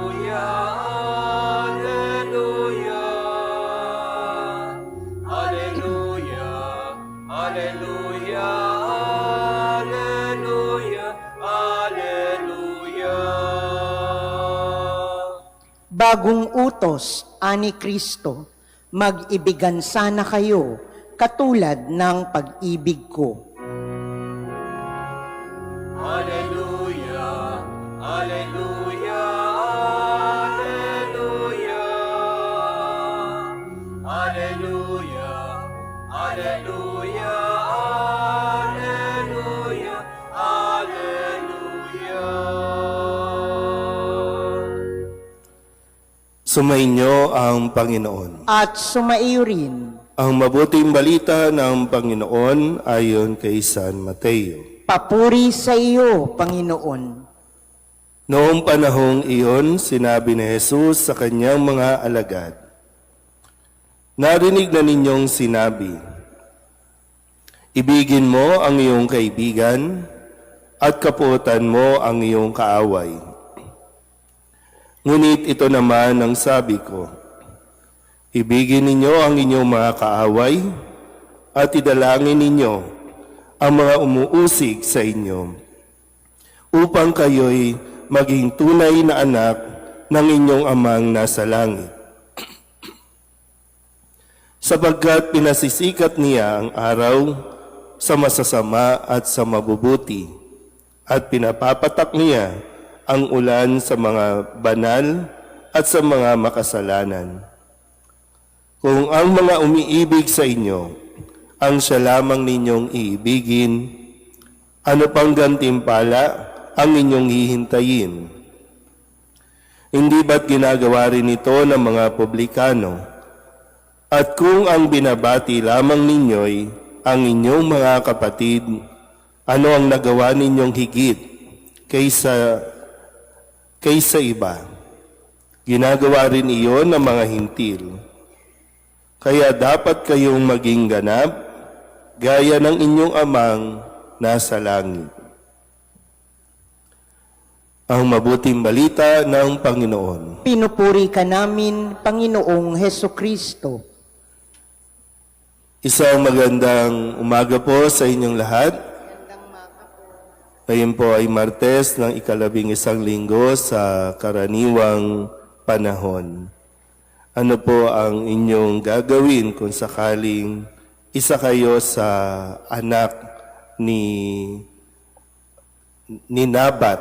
Alleluia, Alleluia, Alleluia, Alleluia, Alleluia. Bagong utos, ani Kristo, mag-ibigan sana kayo katulad ng pag-ibig ko. Alleluia, Alleluia, Alleluia, Alleluia, Alleluia, Alleluia, Alleluia. Sumainyo ang Panginoon. At sumaiyo rin, Ang mabuting balita ng Panginoon ayon kay San Mateo. papuri sa iyo, Panginoon. Noong panahong iyon, sinabi ni Jesus sa kanyang mga alagad, "Narinig na ninyong sinabi, ibigin mo ang iyong kaibigan at kaputan mo ang iyong kaaway. Ngunit ito naman ang sabi ko, ibigin ninyo ang inyong mga kaaway at idalangin ninyo ang mga umuusig sa inyo, upang kayo'y maging tunay na anak ng inyong amang nasa langit. Sapagkat pinasisikat niya ang araw sa masasama at sa mabubuti, at pinapapatak niya ang ulan sa mga banal at sa mga makasalanan. Kung ang mga umiibig sa inyo ang siya lamang ninyong iibigin, ano pang gantimpala ang inyong hihintayin? Hindi ba't ginagawa rin ito ng mga publikano? At kung ang binabati lamang ninyo'y ang inyong mga kapatid, ano ang nagawa ninyong higit kaysa iba? Ginagawa rin iyon ng mga hintil. Kaya dapat kayong maging ganap, gaya ng inyong amang nasa langit." Ang mabuting balita ng Panginoon. Pinupuri ka namin, Panginoong Heso Kristo. Isang magandang umaga po sa inyong lahat. Ngayon po ay Martes ng ika-11 linggo sa karaniwang panahon. Ano po ang inyong gagawin kung sakaling isa kayo sa anak ni Nabat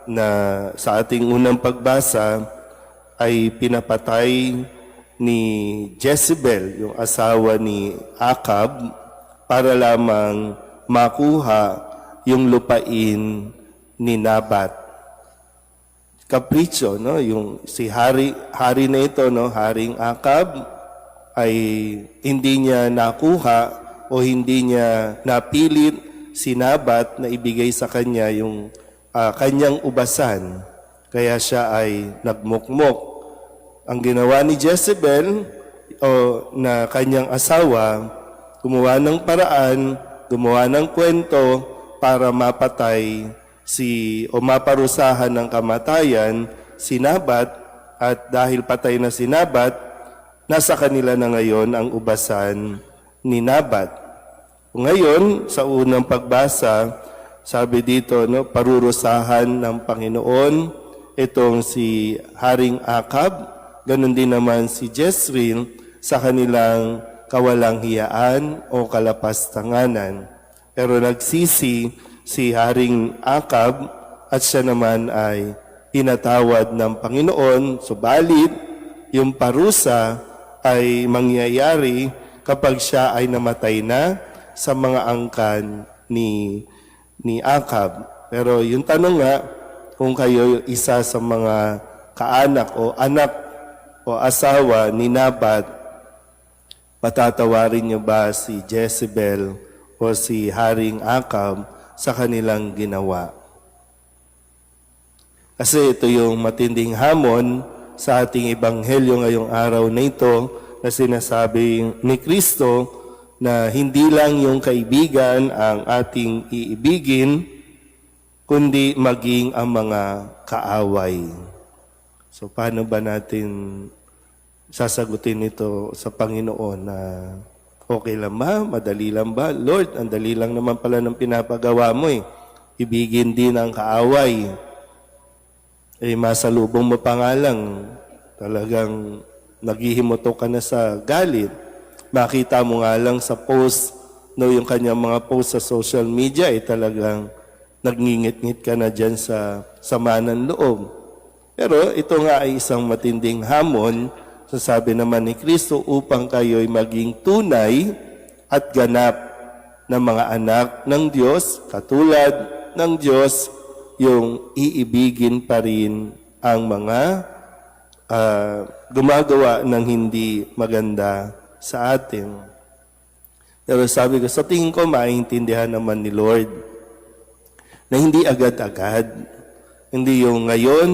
na sa ating unang pagbasa ay pinapatay ni Jezebel, yung asawa ni Akab, para lamang makuha yung lupain ni Nabat. Kapritsyo, no? Yung si hari na ito, no? Haring Akab, ay hindi niya nakuha o hindi niya napilit si Nabat na ibigay sa kanya yung kanyang ubasan. Kaya siya ay nagmukmok. Ang ginawa ni Jezebel o na kanyang asawa, gumawa ng paraan, gumawa ng kwento para mapatay o maparusahan ng kamatayan si Nabat, at dahil patay na si Nabat, nasa kanila na ngayon ang ubasan ni Nabat. Ngayon, sa unang pagbasa, sabi dito, no, parurusahan ng Panginoon itong si Haring Akab, ganun din naman si Jezreel sa kanilang kawalang hiyaan o kalapastanganan. Pero nagsisi si Haring Akab at siya naman ay pinatawad ng Panginoon, subalit yung parusa ay mangyayari kapag siya ay namatay na sa mga angkan ni Akab. Pero yung tanong nga, kung kayo isa sa mga kaanak o anak o asawa ni Nabat, patatawarin niyo ba si Jezebel o si Haring Akab sa kanilang ginawa? Kasi ito yung matinding hamon sa ating ebanghelyo ngayong araw na ito, na sinasabi ni Kristo na hindi lang yung kaibigan ang ating iibigin, kundi maging ang mga kaaway. So paano ba natin sasagutin ito sa Panginoon na okay lang ba? Madali lang ba? Lord, ang dali lang naman pala ng pinapagawa mo eh. Ibigin din ang kaaway. Masalubong mo pa nga lang, talagang naghihimutok ka na sa galit. Makita mo nga lang sa post, yung kanyang mga post sa social media, talagang nagngingit-ngit ka na dyan sa sama ng loob. Pero ito nga ay isang matinding hamon, sasabi naman ni Kristo, upang kayo'y maging tunay at ganap na mga anak ng Diyos, katulad ng Diyos, yung iibigin pa rin ang mga gumagawa ng hindi maganda sa atin. Pero sabi ko, sa tingin ko, maintindihan naman ni Lord na hindi agad-agad. Hindi yung ngayon,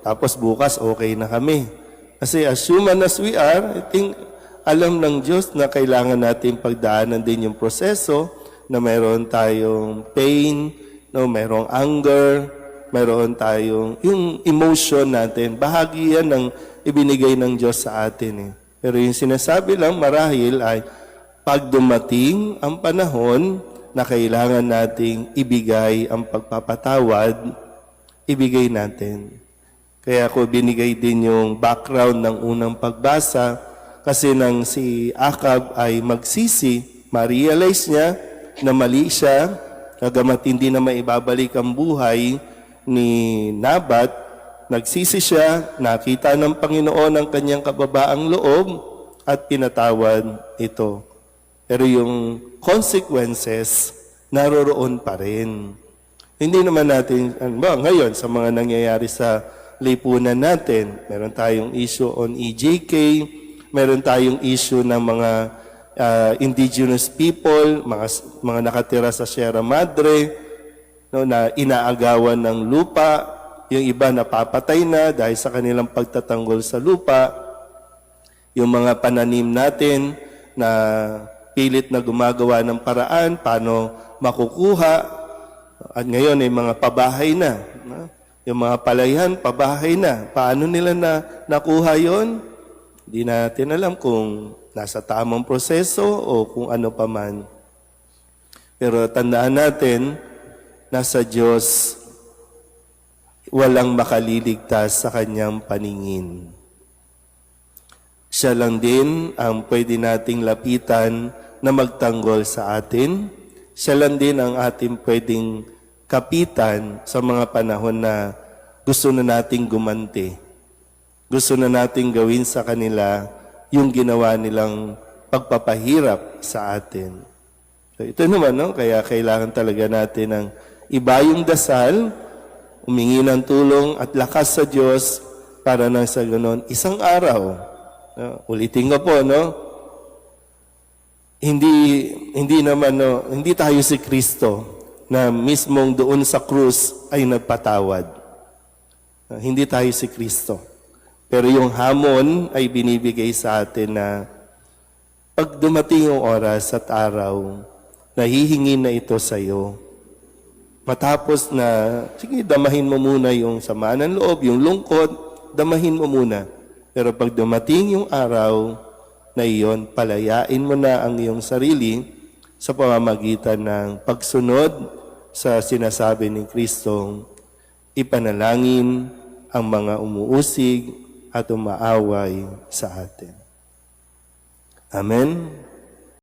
tapos bukas okay na kami. Kasi as human as we are, I think alam ng Diyos na kailangan natin pagdaanan din yung proseso na mayroon tayong pain, no, mayroong anger, mayroon tayong yung emotion natin. Bahagi yan ng ibinigay ng Diyos sa atin. Pero yung sinasabi lang marahil ay pag dumating ang panahon na kailangan nating ibigay ang pagpapatawad, ibigay natin. Kaya ako binigay din yung background ng unang pagbasa kasi nang si Akab ay magsisi, ma-realize niya na mali siya, kagamat hindi na maibabalik ang buhay ni Nabat, nagsisi siya, nakita ng Panginoon ang kanyang kababaang loob at pinatawad ito. Pero yung consequences, naroroon pa rin. Hindi naman natin, ngayon sa mga nangyayari sa lipunan natin, meron tayong issue on EJK, meron tayong issue ng mga indigenous people, mga nakatira sa Sierra Madre, no, na inaagawan ng lupa, yung iba napapatay na dahil sa kanilang pagtatanggol sa lupa, yung mga pananim natin na pilit na gumagawa ng paraan, paano makukuha, at ngayon ay mga pabahay na. No? Yung mga palayan, pabahay na. Paano nila nakuha yon? Hindi natin alam kung nasa tamang proseso o kung ano pa man. Pero tandaan natin, nasa Diyos, walang makaliligtas sa kanyang paningin. Siya lang din ang pwede nating lapitan na magtanggol sa atin. Siya lang din ang ating pwedeng kapitan sa mga panahon na gusto na nating gumanti. Gusto na nating gawin sa kanila yung ginawa nilang pagpapahirap sa atin. So ito naman, no? Kaya kailangan talaga natin ng iba yung dasal, humingi ng tulong at lakas sa Diyos para nang sa ganon, isang araw, ulitin ko po, no? Hindi naman, no? Hindi tayo si Kristo na mismong doon sa krus ay nagpatawad. Hindi tayo si Kristo. Pero yung hamon ay binibigay sa atin na pag dumating yung oras at araw, nahihingi na ito sa iyo. Matapos na, sige, damahin mo muna yung sama ng loob, yung lungkot, damahin mo muna. Pero pag dumating yung araw na iyon, palayain mo na ang iyong sarili sa pamamagitan ng pagsunod sa sinasabi ni Kristong, ipanalangin ang mga umuusig at umaaway sa atin. Amen.